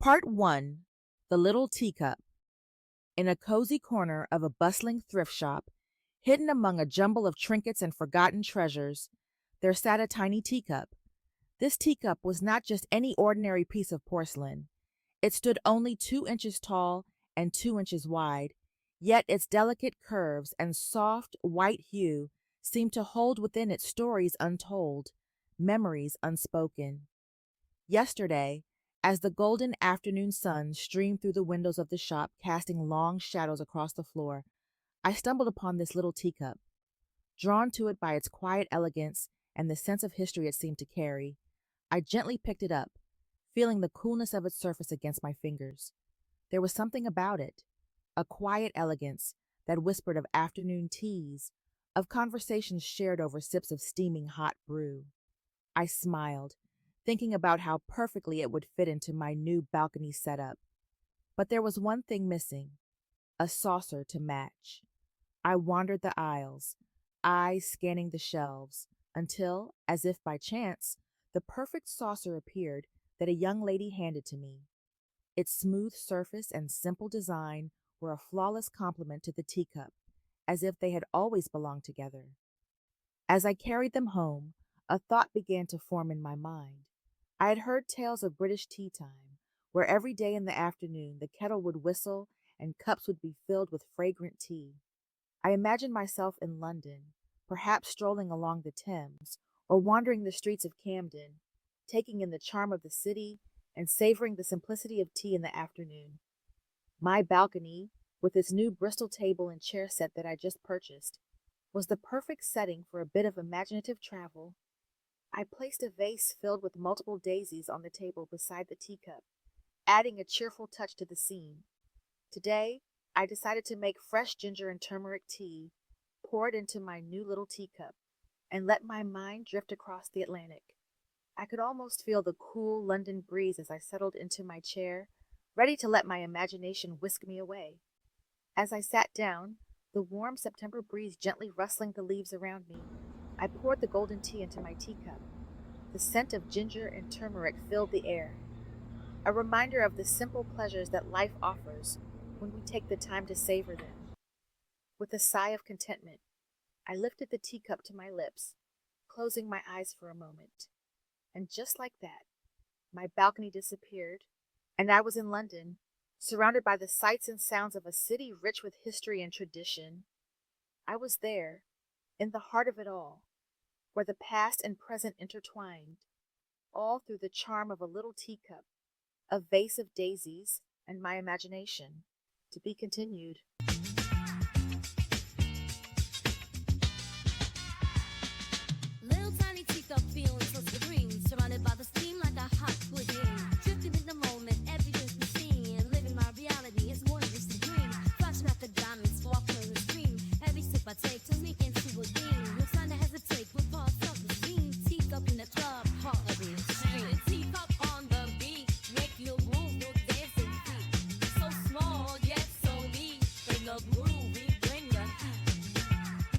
Part 1. The Little Teacup. In a cozy corner of a bustling thrift shop, hidden among a jumble of trinkets and forgotten treasures, there sat a tiny teacup. This teacup was not just any ordinary piece of porcelain. It stood only 2 inches tall and 2 inches wide, yet its delicate curves and soft, white hue seemed to hold within it stories untold, memories unspoken. Yesterday, as the golden afternoon sun streamed through the windows of the shop, casting long shadows across the floor, I stumbled upon this little teacup. Drawn to it by its quiet elegance and the sense of history it seemed to carry, I gently picked it up, feeling the coolness of its surface against my fingers. There was something about it, a quiet elegance that whispered of afternoon teas, of conversations shared over sips of steaming hot brew. I smiled, thinking about how perfectly it would fit into my new balcony setup. But there was one thing missing, a saucer to match. I wandered the aisles, eyes scanning the shelves, until, as if by chance, the perfect saucer appeared that a young lady handed to me. Its smooth surface and simple design were a flawless complement to the teacup, as if they had always belonged together. As I carried them home, a thought began to form in my mind. I had heard tales of British tea time, where every day in the afternoon the kettle would whistle and cups would be filled with fragrant tea. I imagined myself in London, perhaps strolling along the Thames or wandering the streets of Camden, taking in the charm of the city and savoring the simplicity of tea in the afternoon. My balcony, with its new Bristol table and chair set that I just purchased, was the perfect setting for a bit of imaginative travel. I placed a vase filled with multiple daisies on the table beside the teacup, adding a cheerful touch to the scene. Today, I decided to make fresh ginger and turmeric tea, pour it into my new little teacup, and let my mind drift across the Atlantic. I could almost feel the cool London breeze as I settled into my chair, ready to let my imagination whisk me away. As I sat down, the warm September breeze gently rustling the leaves around me, I poured the golden tea into my teacup. The scent of ginger and turmeric filled the air, a reminder of the simple pleasures that life offers when we take the time to savor them. With a sigh of contentment, I lifted the teacup to my lips, closing my eyes for a moment. And just like that, my balcony disappeared, and I was in London, surrounded by the sights and sounds of a city rich with history and tradition. I was there, in the heart of it all, where the past and present intertwined, all through the charm of a little teacup, a vase of daisies, and my imagination. To be continued.